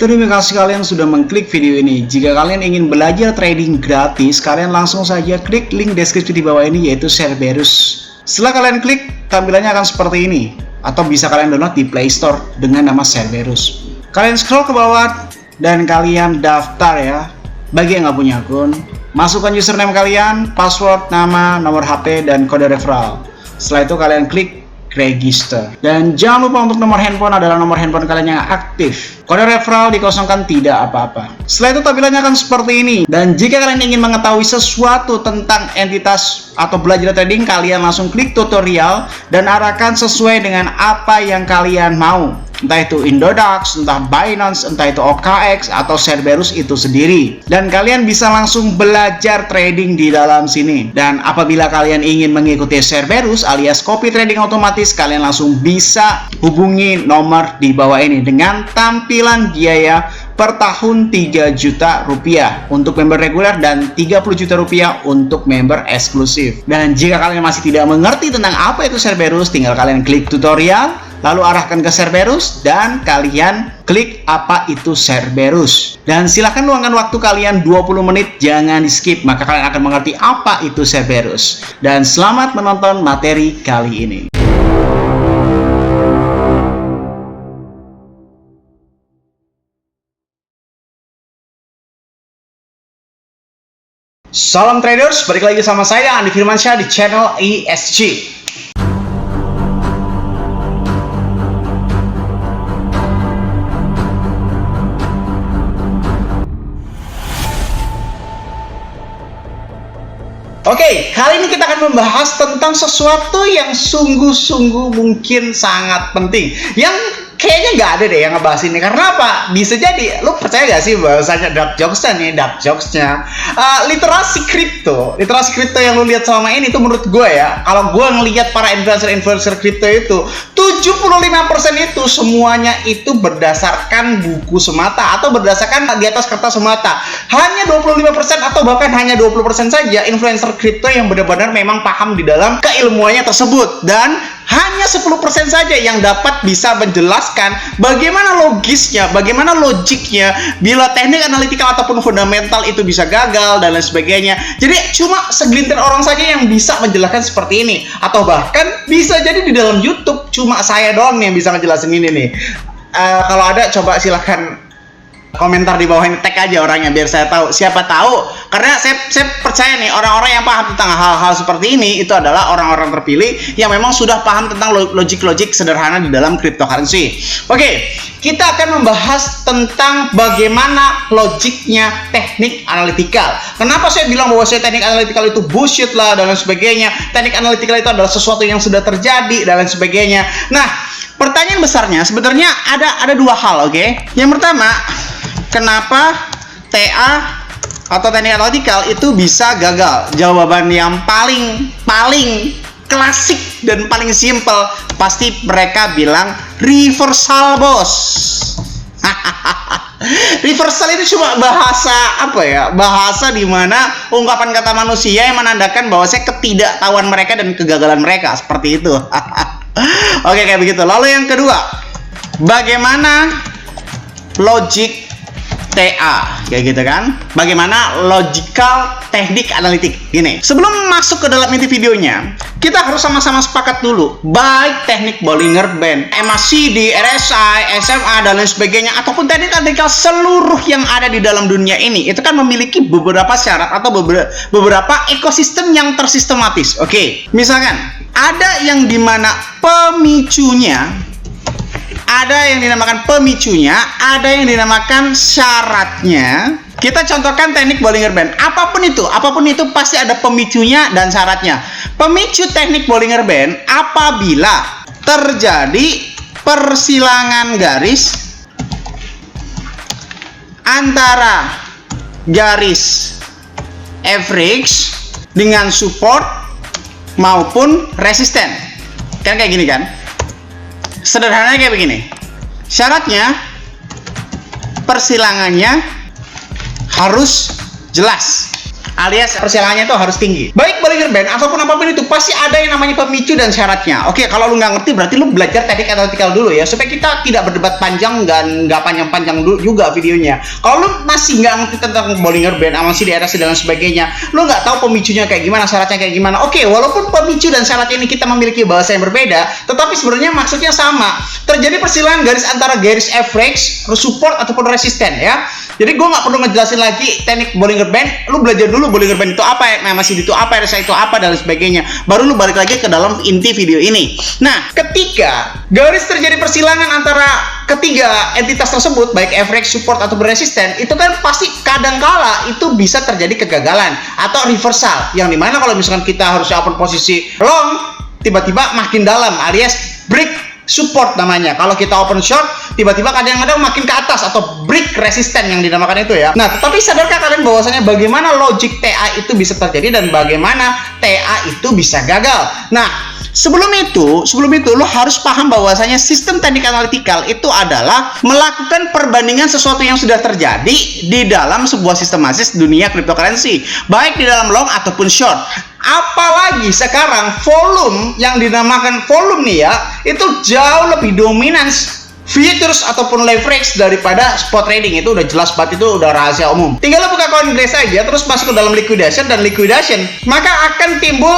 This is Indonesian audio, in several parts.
Terima kasih kalian sudah mengklik video ini. Jika kalian ingin belajar trading gratis, kalian langsung saja klik link deskripsi di bawah ini, yaitu Cerberus. Setelah kalian klik, tampilannya akan seperti ini. Atau bisa kalian download di Play Store dengan nama Cerberus. Kalian scroll ke bawah dan kalian daftar ya. Bagi yang nggak punya akun, masukkan username kalian, password, nama, nomor HP, dan kode referral. Setelah itu kalian klik register. Dan jangan lupa untuk nomor handphone adalah nomor handphone kalian yang aktif. Kode referral dikosongkan, tidak apa-apa. Setelah itu tampilannya akan seperti ini. Dan jika kalian ingin mengetahui sesuatu tentang entitas atau belajar trading, kalian langsung klik tutorial dan arahkan sesuai dengan apa yang kalian mau. Entah itu Indodax, entah Binance, entah itu OKX, atau Cerberus itu sendiri. Dan kalian bisa langsung belajar trading di dalam sini. Dan apabila kalian ingin mengikuti Cerberus alias copy trading otomatis, kalian langsung bisa hubungi nomor di bawah ini dengan tampilan biaya per tahun 3 juta rupiah untuk member reguler dan 30 juta rupiah untuk member eksklusif. Dan jika kalian masih tidak mengerti tentang apa itu Cerberus, tinggal kalian klik tutorial, lalu arahkan ke Cerberus dan kalian klik apa itu Cerberus. Dan silahkan luangkan waktu kalian 20 menit, jangan di skip, maka kalian akan mengerti apa itu Cerberus. Dan selamat menonton materi kali ini. Salam traders, balik lagi sama saya Andi Firmansyah di channel ESG. Oke, kali ini kita akan membahas tentang sesuatu yang sungguh-sungguh mungkin sangat penting. Yang kayaknya nggak ada deh yang ngebahas ini. Karena apa? Bisa jadi, lu percaya gak sih bahwasanya dark jokesnya literasi kripto yang lu lihat selama ini, itu menurut gue ya, kalau gue ngelihat para influencer kripto itu 75% itu semuanya itu berdasarkan buku semata atau berdasarkan di atas kertas semata. Hanya 25% atau bahkan hanya 20% saja influencer kripto yang benar-benar memang paham di dalam keilmuannya tersebut, dan hanya 10% saja yang dapat bisa menjelaskan bagaimana logisnya, bagaimana logiknya bila teknik analitikal ataupun fundamental itu bisa gagal dan lain sebagainya. Jadi cuma segelintir orang saja yang bisa menjelaskan seperti ini, atau bahkan bisa jadi di dalam YouTube cuma saya doang nih yang bisa ngejelasin ini nih. Kalau ada, coba silahkan komentar di bawah ini, tag aja orangnya biar saya tahu. Siapa tahu, karena saya percaya nih, orang-orang yang paham tentang hal-hal seperti ini itu adalah orang-orang terpilih yang memang sudah paham tentang logik-logik sederhana di dalam cryptocurrency. Oke, kita akan membahas tentang bagaimana logiknya teknik analitikal. Kenapa saya bilang bahwa teknik analitikal itu bullshit lah dan lain sebagainya. Teknik analitikal itu adalah sesuatu yang sudah terjadi dan lain sebagainya. Nah, pertanyaan besarnya sebenarnya ada dua hal, oke? Yang pertama, kenapa TA atau teknik analitikal itu bisa gagal? Jawaban yang paling klasik dan paling simple, pasti mereka bilang reversal, bos. Reversal itu cuma bahasa apa ya? Bahasa di mana ungkapan kata manusia yang menandakan bahwa ketidaktahuan mereka dan kegagalan mereka, seperti itu. Oke, kayak begitu. Lalu yang kedua, bagaimana logik TA, kayak gitu kan? Bagaimana logical teknik analitik? Gini, sebelum masuk ke dalam inti videonya, kita harus sama-sama sepakat dulu, baik teknik Bollinger Band, MACD, RSI, SMA, dan lain sebagainya, ataupun teknik analitikal seluruh yang ada di dalam dunia ini, itu kan memiliki beberapa syarat atau beberapa ekosistem yang tersistematis. Oke, misalkan ada yang dimana ada yang dinamakan pemicunya, ada yang dinamakan syaratnya. Kita contohkan teknik Bollinger Band. Apapun itu pasti ada pemicunya dan syaratnya. Pemicu teknik Bollinger Band apabila terjadi persilangan garis antara garis average dengan support maupun resisten. Kan kayak gini kan? Sederhananya kayak begini. Syaratnya, persilangannya harus jelas alias persilangannya itu harus tinggi. Baik Bollinger Band ataupun apapun itu pasti ada yang namanya pemicu dan syaratnya. Oke, kalau lu nggak ngerti berarti lu belajar teknik analytical dulu ya, supaya kita tidak berdebat panjang dan nggak panjang-panjang juga videonya. Kalau lu masih nggak ngerti tentang Bollinger Band, amasi di RSI dan sebagainya, lu nggak tahu pemicunya kayak gimana, syaratnya kayak gimana. Oke, walaupun pemicu dan syarat ini kita memiliki bahasa yang berbeda, tetapi sebenarnya maksudnya sama. Terjadi persilangan garis antara garis average, support ataupun resisten ya. Jadi gue nggak perlu ngejelasin lagi teknik Bollinger Band. Lu belajar dulu Bollinger Band itu apa, MACD itu apa, RSI itu apa dan sebagainya. Baru lu balik lagi ke dalam inti video ini. Nah, ketika garis terjadi persilangan antara ketiga entitas tersebut, baik average, support ataupun resisten, itu kan pasti kadangkala itu bisa terjadi kegagalan atau reversal. Yang dimana kalau misalkan kita harusnya open posisi long, tiba-tiba makin dalam alias break support namanya. Kalau kita open short, tiba-tiba kadang-kadang makin ke atas atau break resisten yang dinamakan itu ya. Nah, tetapi sadarkah kalian bahwasanya bagaimana logik TA itu bisa terjadi dan bagaimana TA itu bisa gagal? Nah, sebelum itu lo harus paham bahwasanya sistem teknik analytical itu adalah melakukan perbandingan sesuatu yang sudah terjadi di dalam sebuah sistematis dunia cryptocurrency, baik di dalam long ataupun short. Apalagi sekarang volume yang dinamakan volume nih ya, itu jauh lebih dominan futures ataupun leverage daripada spot trading. Itu udah jelas banget, itu udah rahasia umum. Tinggal lo buka CoinGlass aja, terus masuk ke dalam liquidation, maka akan timbul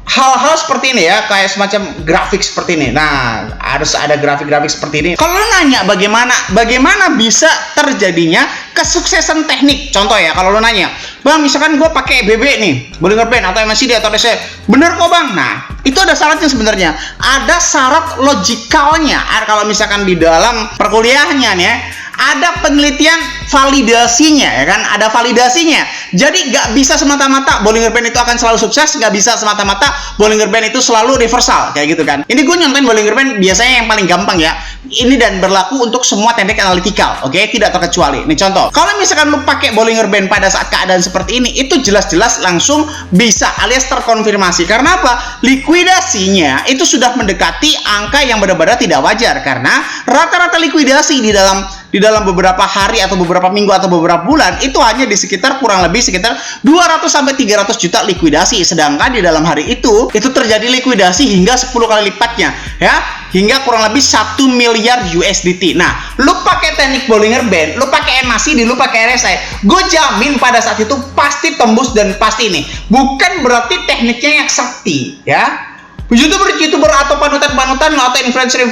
hal-hal seperti ini ya, kayak semacam grafik seperti ini. Nah, harus ada grafik-grafik seperti ini. Kalau lo nanya bagaimana bisa terjadinya kesuksesan teknik, contoh ya, kalau lo nanya, bang, misalkan gue pakai BB nih, Bollinger Band atau MACD atau RSI, bener kok bang. Nah, itu ada syaratnya sebenarnya. Ada syarat logikalnya. Kalau misalkan di dalam perkuliahannya nih ya, ada penelitian validasinya ya kan, ada validasinya. Jadi nggak bisa semata-mata Bollinger Band itu akan selalu sukses, nggak bisa semata-mata Bollinger Band itu selalu reversal kayak gitu kan. Ini gue nyontain Bollinger Band biasanya yang paling gampang ya. Ini dan berlaku untuk semua teknik analytical, oke, tidak terkecuali. Nih contoh, kalau misalkan lu pakai Bollinger Band pada saat keadaan seperti ini, itu jelas-jelas langsung bisa alias terkonfirmasi. Karena apa? Likuidasinya itu sudah mendekati angka yang benar-benar tidak wajar, karena rata-rata likuidasi di dalam beberapa hari atau beberapa minggu atau beberapa bulan itu hanya di sekitar kurang lebih sekitar 200 sampai 300 juta likuidasi, sedangkan di dalam hari itu terjadi likuidasi hingga 10 kali lipatnya ya, hingga kurang lebih 1 miliar USDT. Nah, lu pakai teknik Bollinger Band, lu pakai MACD, lu pakai RSI, gue jamin pada saat itu pasti tembus dan pasti ini. Bukan berarti tekniknya yang sakti ya. YouTuber atau panutan lo atau influencer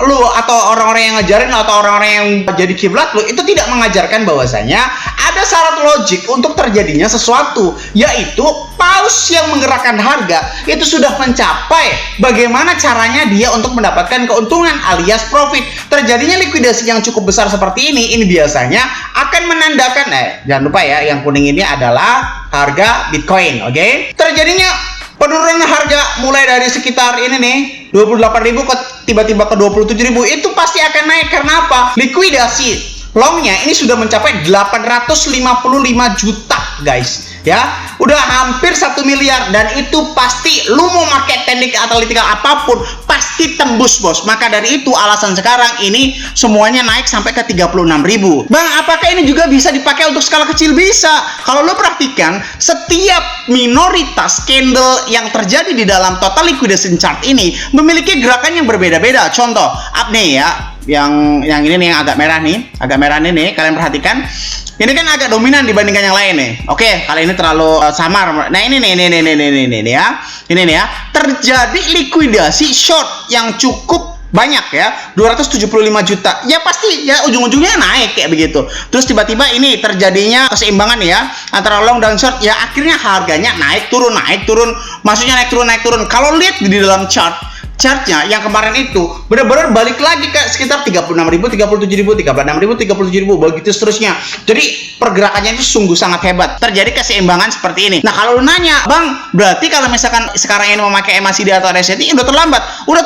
lo atau orang-orang yang ngajarin lo atau orang-orang yang jadi kiblat lo itu tidak mengajarkan bahwasanya ada syarat logik untuk terjadinya sesuatu, yaitu paus yang menggerakkan harga itu sudah mencapai bagaimana caranya dia untuk mendapatkan keuntungan alias profit. Terjadinya likuidasi yang cukup besar seperti ini biasanya akan menandakan jangan lupa ya, yang kuning ini adalah harga Bitcoin, oke? Terjadinya penurunan harga mulai dari sekitar ini nih 28.000 ke tiba-tiba ke 27.000, itu pasti akan naik. Karena apa? Likuidasi longnya ini sudah mencapai 855 juta guys ya, udah hampir 1 miliar, dan itu pasti lu mau pakai teknik analytical apapun pasti tembus bos. Maka dari itu alasan sekarang ini semuanya naik sampai ke 36.000. Bang, apakah ini juga bisa dipakai untuk skala kecil? Bisa. Kalau lo perhatikan setiap minoritas candle yang terjadi di dalam total liquidation chart ini memiliki gerakan yang berbeda-beda. Contoh up nih ya, yang ini nih, yang agak merah nih, kalian perhatikan. Ini kan agak dominan dibandingkan yang lain nih. Oke, kali ini terlalu samar. Nah, ini ya. Ini nih ya. Terjadi likuidasi short yang cukup banyak ya, 275 juta. Ya pasti ya ujung-ujungnya naik kayak begitu. Terus tiba-tiba ini terjadinya keseimbangan ya antara long dan short. Ya akhirnya harganya naik turun. Maksudnya naik turun. Kalau lihat di dalam chartnya yang kemarin itu benar-benar balik lagi ke sekitar 36.000, 37.000, 36.000, 37.000, begitu seterusnya. Jadi pergerakannya itu sungguh sangat hebat. Terjadi keseimbangan seperti ini. Nah, kalau lu nanya, bang, berarti kalau misalkan sekarang ini memakai MACD atau RSI udah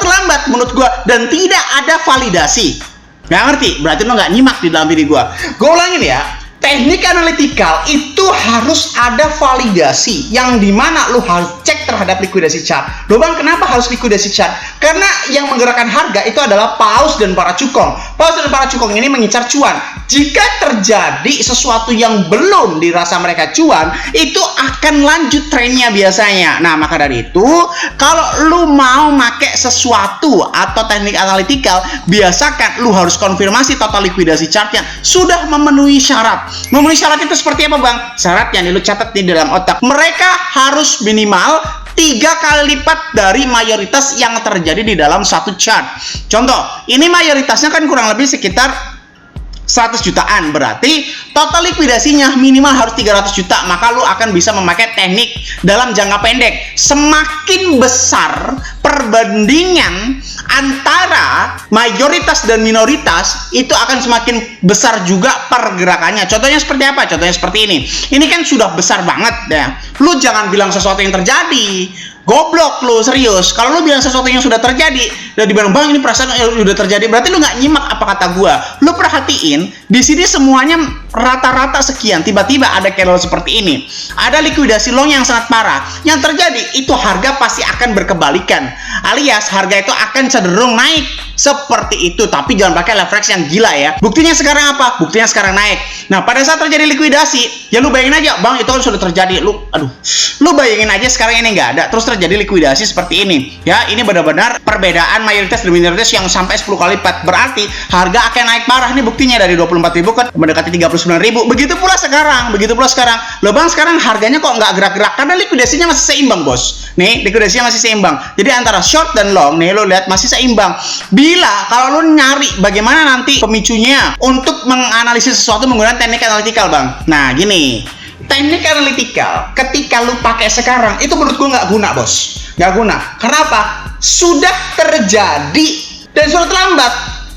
terlambat menurut gua, dan tidak ada validasi. Nggak ngerti? Berarti lu nggak nyimak di dalam video gua. Gua ulangin ya. Teknik analytical itu harus ada validasi, yang dimana lu harus cek terhadap likuidasi chart. Loh bang, kenapa harus likuidasi chart? Karena yang menggerakkan harga itu adalah paus dan para cukong. Paus dan para cukong ini mengincar cuan. jika terjadi sesuatu yang belum dirasa mereka cuan, itu akan lanjut trennya biasanya. Nah, maka dari itu, kalau lu mau pakai sesuatu atau teknik analytical, biasakan lu harus konfirmasi total likuidasi chartnya sudah memenuhi syarat. Memenuhi syarat itu seperti apa, Bang? Syaratnya nih, lu catat di dalam otak. Mereka harus minimal 3 kali lipat dari mayoritas yang terjadi di dalam satu chart. Contoh, ini mayoritasnya kan kurang lebih sekitar 100 jutaan, berarti total likuidasinya minimal harus 300 juta, maka lu akan bisa memakai teknik dalam jangka pendek. Semakin besar perbandingan antara mayoritas dan minoritas, itu akan semakin besar juga pergerakannya. Contohnya seperti apa? Contohnya seperti ini. Ini kan sudah besar banget ya. Lu jangan bilang sesuatu yang terjadi. Goblok lu, serius. Kalau lu bilang sesuatu yang sudah terjadi dan dibilang, Bang, ini perasaan sudah terjadi, berarti lu nggak nyimak apa kata gua. Lu perhatiin, di sini semuanya rata-rata sekian, tiba-tiba ada candle seperti ini. Ada likuidasi long yang sangat parah. Yang terjadi itu harga pasti akan berkebalikan. Alias harga itu akan cenderung naik seperti itu, tapi jangan pakai leverage yang gila ya. Buktinya sekarang apa? Buktinya sekarang naik. Nah, pada saat terjadi likuidasi, ya lu bayangin aja, Bang, itu kan sudah terjadi. Lu bayangin aja sekarang ini nggak ada, terus terjadi likuidasi seperti ini. Ya, ini benar-benar perbedaan mayoritas dan minoritas yang sampai 10 kali lipat. Berarti harga akan naik parah. Ini buktinya dari 24.000 ke mendekati 39.000. Begitu pula sekarang. Loh, Bang, sekarang harganya kok nggak gerak-gerak? Karena likuidasinya masih seimbang, Bos. Nih, likuidasinya masih seimbang. Jadi antara short dan long, nih lo lihat masih seimbang. Bila kalau lo nyari bagaimana nanti pemicunya untuk menganalisis sesuatu menggunakan teknik analytical, Bang. Nah, gini. Teknik analytical ketika lu pakai sekarang itu menurut gue nggak guna, Bos. Nggak guna. Kenapa? Sudah terjadi dan sudah terlambat.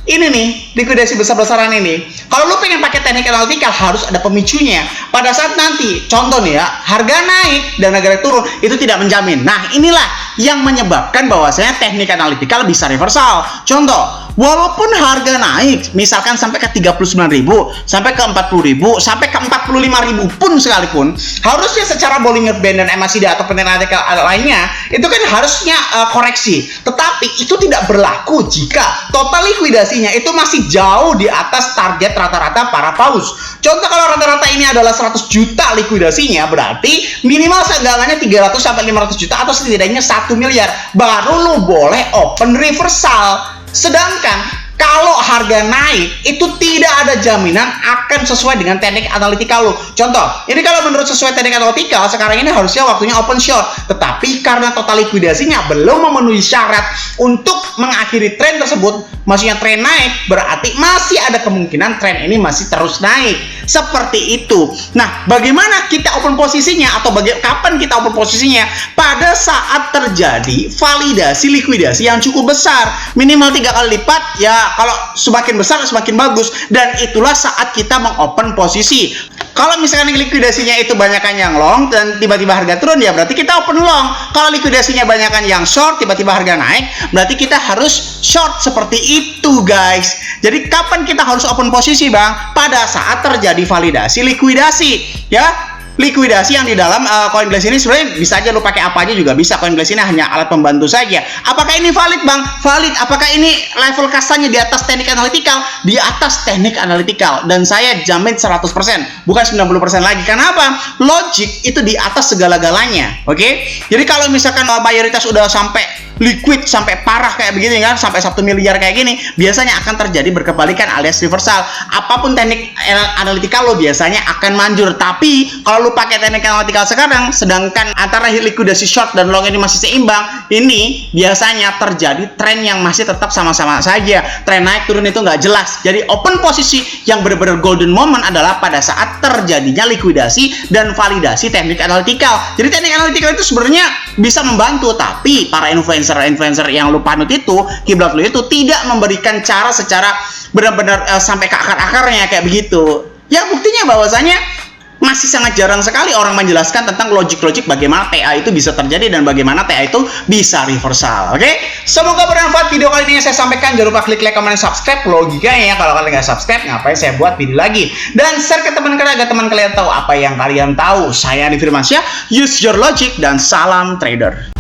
Ini nih, likuidasi besar-besaran ini. Kalau lu pengen pakai teknik analytical harus ada pemicunya. Pada saat nanti, contoh nih ya, harga naik dan harga turun, itu tidak menjamin. Nah, inilah yang menyebabkan bahwasanya teknik analytical bisa reversal. Contoh, walaupun harga naik, misalkan sampai ke 39.000, sampai ke 40.000, sampai ke 45.000 pun sekalipun, harusnya secara Bollinger Band dan MACD atau teknik analytical lainnya, itu kan harusnya koreksi. Tetapi itu tidak berlaku jika total likuidasi itu masih jauh di atas target rata-rata para paus. Contoh, kalau rata-rata ini adalah 100 juta likuidasinya, berarti minimal seenggaknya 300 sampai 500 juta atau setidaknya 1 miliar baru lu boleh open reversal. Sedangkan kalau harga naik, itu tidak ada jaminan akan sesuai dengan teknik analytical lo. Contoh, ini kalau menurut sesuai teknik analytical, sekarang ini harusnya waktunya open short. Tetapi karena total likuidasinya belum memenuhi syarat untuk mengakhiri tren tersebut, maksudnya tren naik, berarti masih ada kemungkinan tren ini masih terus naik. Seperti itu. Nah, bagaimana kita open posisinya atau kapan kita open posisinya? Pada saat terjadi validasi likuidasi yang cukup besar, minimal 3 kali lipat ya. Kalau semakin besar semakin bagus, dan itulah saat kita mengopen posisi. Kalau misalkan likuidasinya itu banyakan yang long dan tiba-tiba harga turun, ya berarti kita open long. Kalau likuidasinya banyakan yang short, tiba-tiba harga naik, berarti kita harus short. Seperti itu, guys. Jadi kapan kita harus open posisi, Bang? Pada saat terjadi validasi likuidasi, ya. Likuidasi yang di dalam CoinGlass ini sebenarnya bisa aja lu pakai apa aja juga bisa. CoinGlass ini hanya alat pembantu saja. Apakah ini valid, Bang? Valid. Apakah ini level kasanya di atas teknik analytical? Di atas teknik analytical. Dan saya jamin 100%, bukan 90% lagi. Kenapa? Logic itu di atas segala-galanya. Oke? Jadi kalau misalkan mayoritas udah sampai liquid sampai parah kayak begini kan, sampai 1 miliar kayak gini, biasanya akan terjadi berkebalikan alias reversal. Apapun teknik analytical lo biasanya akan manjur. Tapi kalau lu pakai teknik analytical sekarang, sedangkan antara likuidasi short dan long ini masih seimbang, ini biasanya terjadi tren yang masih tetap sama-sama saja. Tren naik turun itu nggak jelas. Jadi open posisi yang benar-benar golden moment adalah pada saat terjadinya likuidasi dan validasi teknik analytical. Jadi teknik analytical itu sebenarnya bisa membantu, tapi para influencer yang lu panut itu, kiblat lu itu tidak memberikan cara secara benar-benar sampai ke akar-akarnya kayak begitu. Ya buktinya bahwasanya masih sangat jarang sekali orang menjelaskan tentang logik-logik bagaimana TA itu bisa terjadi dan bagaimana TA itu bisa reversal. Oke? Semoga bermanfaat video kali ini yang saya sampaikan. Jangan lupa klik like, comment, dan subscribe. Logikanya kalau kalian nggak subscribe, ngapain saya buat video lagi? Dan share ke teman kalian agar teman kalian tahu apa yang kalian tahu. Saya Andi Firmansyah, use your logic, dan salam trader.